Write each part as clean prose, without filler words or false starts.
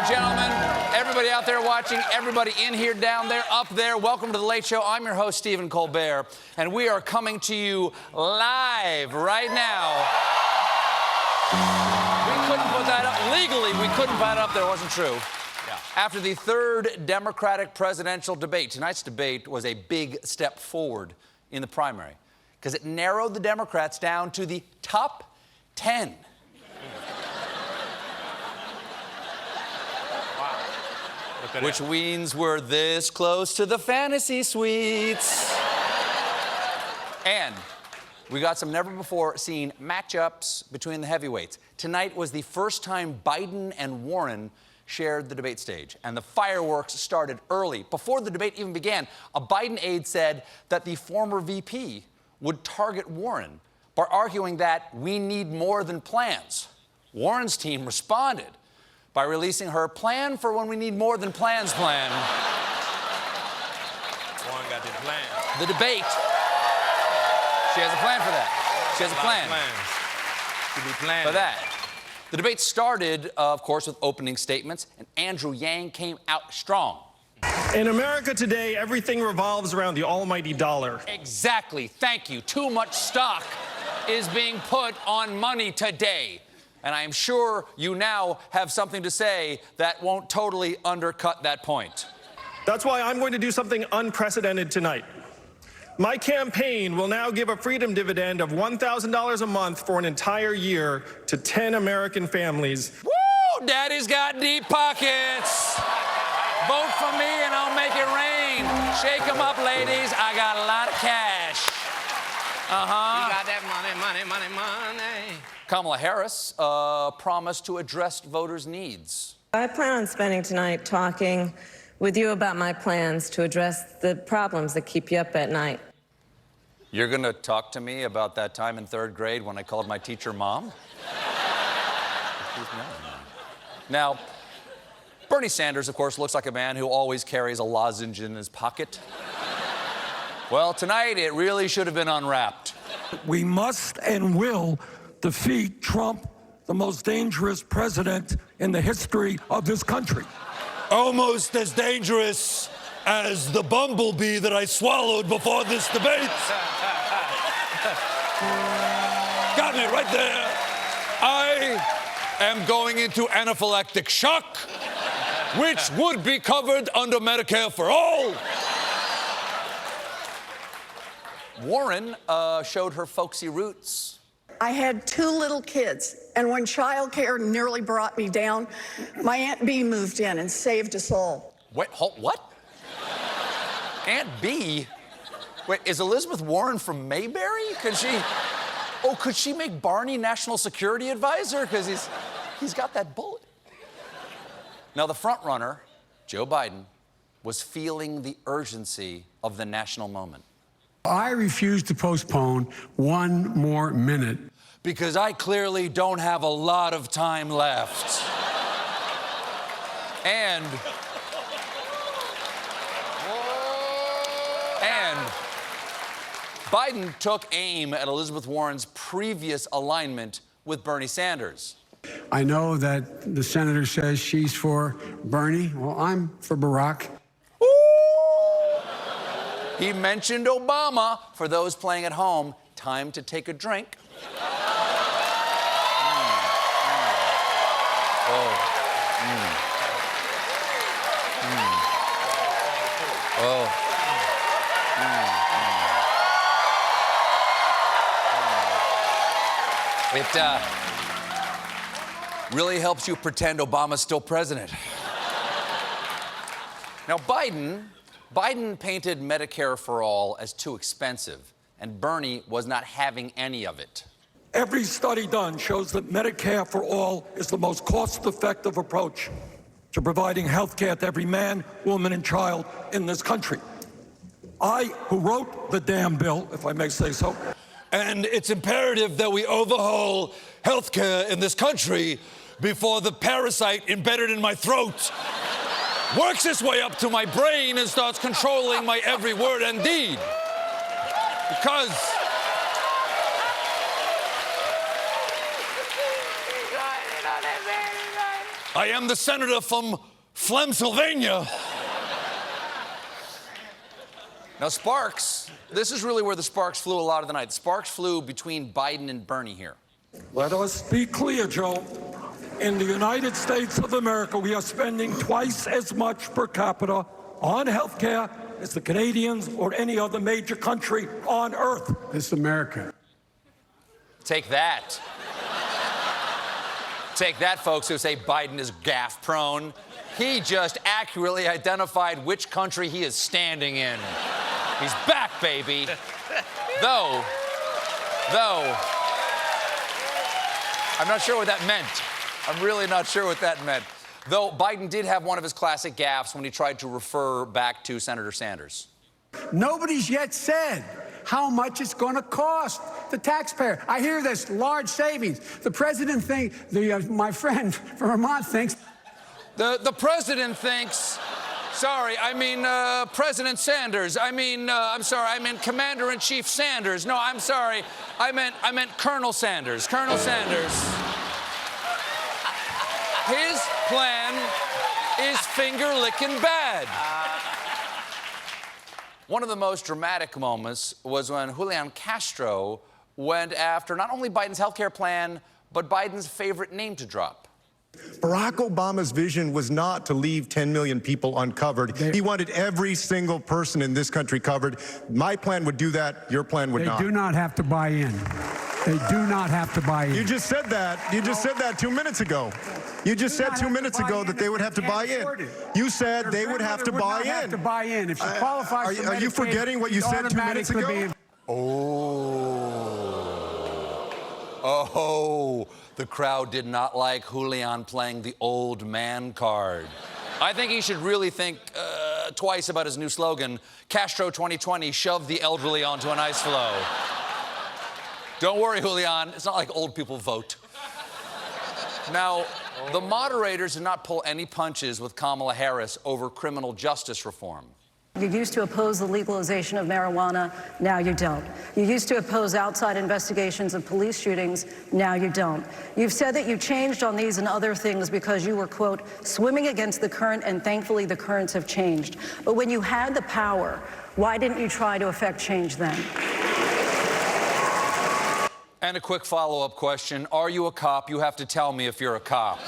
and gentlemen, everybody out there watching, everybody in here, down there, up there, welcome to The Late Show. I'm your host, Stephen Colbert, and we are coming to you live right now. We couldn't put that up. Legally, we couldn't put that up there. It wasn't true. Yeah. After the third Democratic presidential debate, tonight's debate was a big step forward in the primary because it narrowed the Democrats down to the top 10. Which means we're this close to the fantasy suites. And we got some never-before-seen matchups between the heavyweights. Tonight was the first time Biden and Warren shared the debate stage, and the fireworks started early. Before the debate even began, a Biden aide said that the former VP would target Warren by arguing that we need more than plans. Warren's team responded by releasing her plan for when we need more than plans plan. Warren got the plan. The debate. She has a plan for that. She has a plan. For that. The debate started, of course, with opening statements, and Andrew Yang came out strong. In America today, everything revolves around the almighty dollar. Exactly. Thank you. Too much stock is being put on money today. And I am sure you now have something to say that won't totally undercut that point. That's why I'm going to do something unprecedented tonight. My campaign will now give a freedom dividend of $1,000 a month for an entire year to 10 American families. Woo! Daddy's got deep pockets. Vote for me and I'll make it rain. Shake 'em up, ladies. I got a lot of cash. You got that money. Kamala Harris promised to address voters' needs. I plan on spending tonight talking with you about my plans to address the problems that keep you up at night. You're going to talk to me about that time in third grade when I called my teacher Mom? Now, Bernie Sanders, of course, looks like a man who always carries a lozenge in his pocket. Well, tonight it really should have been unwrapped. We must and will defeat Trump, the most dangerous president in the history of this country. Almost as dangerous as the bumblebee that I swallowed before this debate. Got me right there. I am going into anaphylactic shock, which would be covered under Medicare for all. Warren showed her folksy roots. I had 2 little kids, and when childcare nearly brought me down, my Aunt Bee moved in and saved us all. Wait, what? Aunt Bee? Wait, is Elizabeth Warren from Mayberry? Could she make Barney National Security Advisor? Because he's got that bullet. Now, the front runner, Joe Biden, was feeling the urgency of the national moment. I refuse to postpone 1 more minute. Because I clearly don't have a lot of time left. And Biden took aim at Elizabeth Warren's previous alignment with Bernie Sanders. I know that the senator says she's for Bernie. Well, I'm for Barack. He mentioned Obama. For those playing at home, time to take a drink. It really helps you pretend Obama's still president. Now, Biden painted Medicare for all as too expensive, and Bernie was not having any of it. Every study done shows that Medicare for all is the most cost-effective approach to providing health care to every man, woman, and child in this country. I, who wrote the damn bill, if I may say so. And it's imperative that we overhaul healthcare in this country before the parasite embedded in my throat works its way up to my brain and starts controlling my every word and deed. Because I am the senator from Flemsylvania. Now, sparks, this is really where the sparks flew a lot of the night. The sparks flew between Biden and Bernie here. Let us be clear, Joe. In the United States of America, we are spending twice as much per capita on health care as the Canadians or any other major country on earth. This is America. Take that. Take that, folks who say Biden is gaffe-prone. He just accurately identified which country he is standing in. He's back, baby. Though, I'm not sure what that meant. I'm really not sure what that meant. Though Biden did have one of his classic gaffes when he tried to refer back to Senator Sanders. Nobody's yet said how much it's going to cost the taxpayer. I hear this large savings. The president thinks, my friend from Vermont thinks. The president thinks, sorry, I mean President Sanders. I'm sorry, I meant Commander-in-Chief Sanders. No, I'm sorry, I meant Colonel Sanders. Colonel Sanders. His plan is finger-licking bad. One of the most dramatic moments was when Julian Castro went after not only Biden's healthcare plan, but Biden's favorite name to drop. Barack Obama's vision was not to leave 10 million people uncovered. He wanted every single person in this country covered. My plan would do that. Your plan would not. They do not have to buy in. They do not have to buy in. You just said that. You just said that 2 minutes ago. You just said 2 minutes ago that they would have to buy in. You said they would have to buy in. Have to buy in. If she qualifies for Medicaid, are you forgetting what you said 2 minutes ago? Oh, the crowd did not like Julian playing the old man card. I think he should really think twice about his new slogan, Castro 2020, shove the elderly onto an ice floe. Don't worry, Julian, it's not like old people vote. Now, the moderators did not pull any punches with Kamala Harris over criminal justice reform. You used to oppose the legalization of marijuana, now you don't. You used to oppose outside investigations of police shootings, now you don't. You've said that you changed on these and other things because you were, quote, swimming against the current, and thankfully the currents have changed. But when you had the power, why didn't you try to effect change then? And a quick follow-up question. Are you a cop? You have to tell me if you're a cop.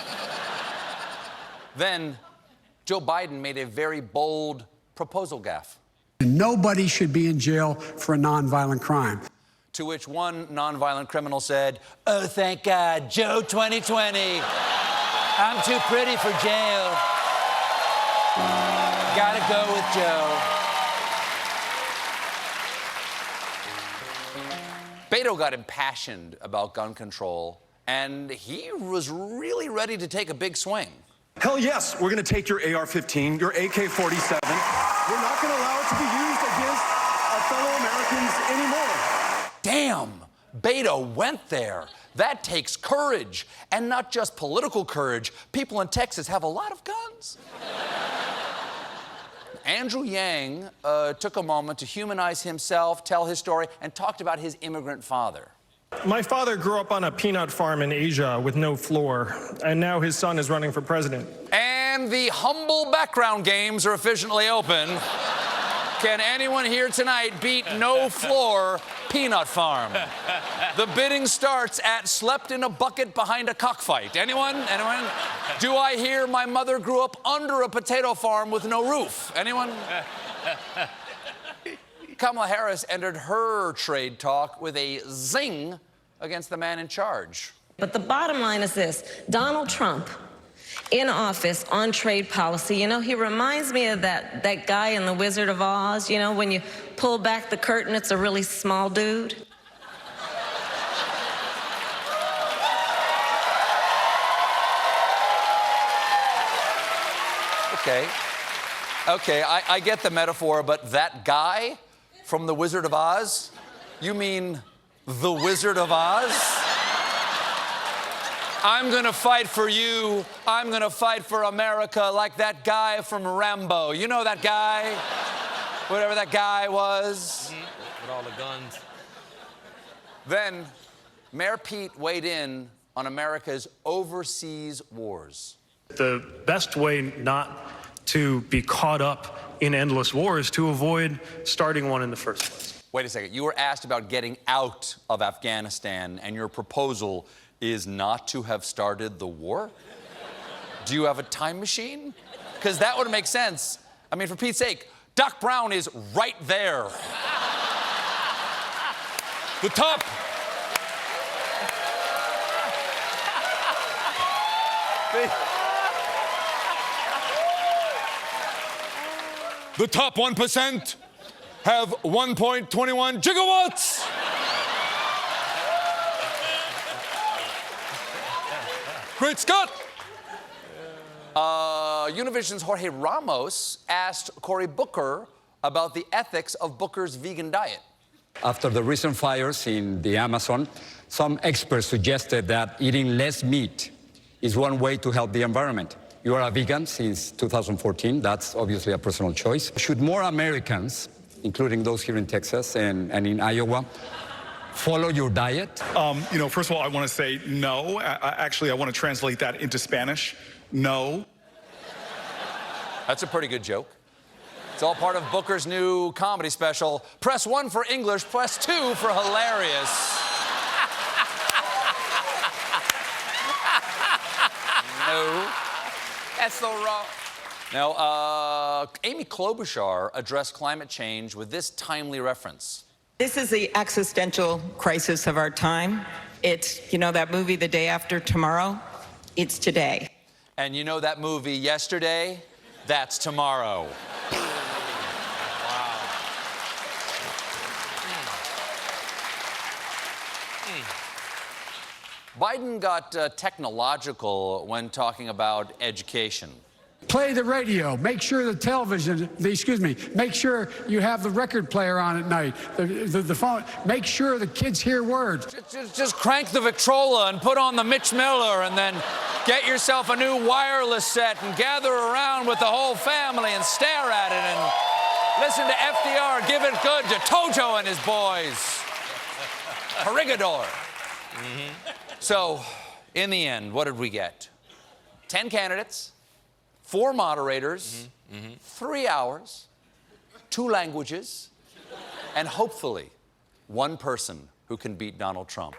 Then, Joe Biden made a very bold proposal gaffe. Nobody should be in jail for a nonviolent crime. To which one nonviolent criminal said, oh, thank God, Joe 2020. I'm too pretty for jail. Gotta go with Joe. Beto got impassioned about gun control, and he was really ready to take a big swing. Hell yes, we're going to take your AR-15, your AK-47. We're not going to allow it to be used against our fellow Americans anymore. Damn, Beto went there. That takes courage, and not just political courage. People in Texas have a lot of guns. Andrew Yang took a moment to humanize himself, tell his story, and talked about his immigrant father. My father grew up on a peanut farm in Asia with no floor, and now his son is running for president. And the humble background games are officially open. Can anyone here tonight beat No Floor Peanut Farm? The bidding starts at slept in a bucket behind a cockfight. Anyone? Anyone? Do I hear my mother grew up under a potato farm with no roof? Anyone? Kamala Harris entered her trade talk with a zing against the man in charge. But the bottom line is this. Donald Trump, in office on trade policy, you know, he reminds me of that guy in The Wizard of Oz. You know, when you pull back the curtain, it's a really small dude. Okay, I get the metaphor, but that guy from The Wizard of Oz? You mean The Wizard of Oz? I'm gonna fight for you. I'm gonna fight for America like that guy from Rambo. You know that guy? Whatever that guy was. With all the guns. Then, Mayor Pete weighed in on America's overseas wars. The best way not to be caught up in endless war is to avoid starting one in the first place. Wait a second. You were asked about getting out of Afghanistan, and your proposal is not to have started the war? Do you have a time machine? Because that would make sense. I mean, for Pete's sake, Doc Brown is right there. The top. The top 1% have 1.21 gigawatts. Great Scott! Univision's Jorge Ramos asked Cory Booker about the ethics of Booker's vegan diet. After the recent fires in the Amazon, some experts suggested that eating less meat is one way to help the environment. You are a vegan since 2014. That's obviously a personal choice. Should more Americans, including those here in Texas and in Iowa, follow your diet? First of all, I want to say no. Actually, I want to translate that into Spanish. No. That's a pretty good joke. It's all part of Booker's new comedy special. Press 1 for English, press 2 for hilarious. No. That's so wrong. Now, Amy Klobuchar addressed climate change with this timely reference. This is the existential crisis of our time. It's, that movie, The Day After Tomorrow? It's today. And you know that movie, Yesterday? That's tomorrow. Biden got technological when talking about education. Play the radio. Make sure the television, make sure you have the record player on at night, the phone. Make sure the kids hear words. Just crank the Victrola and put on the Mitch Miller and then get yourself a new wireless set and gather around with the whole family and stare at it and listen to FDR give it good to Tojo and his boys. Corregidor. So, in the end, what did we get? 10 candidates, 4 moderators, 3 hours, 2 languages, and hopefully 1 person who can beat Donald Trump.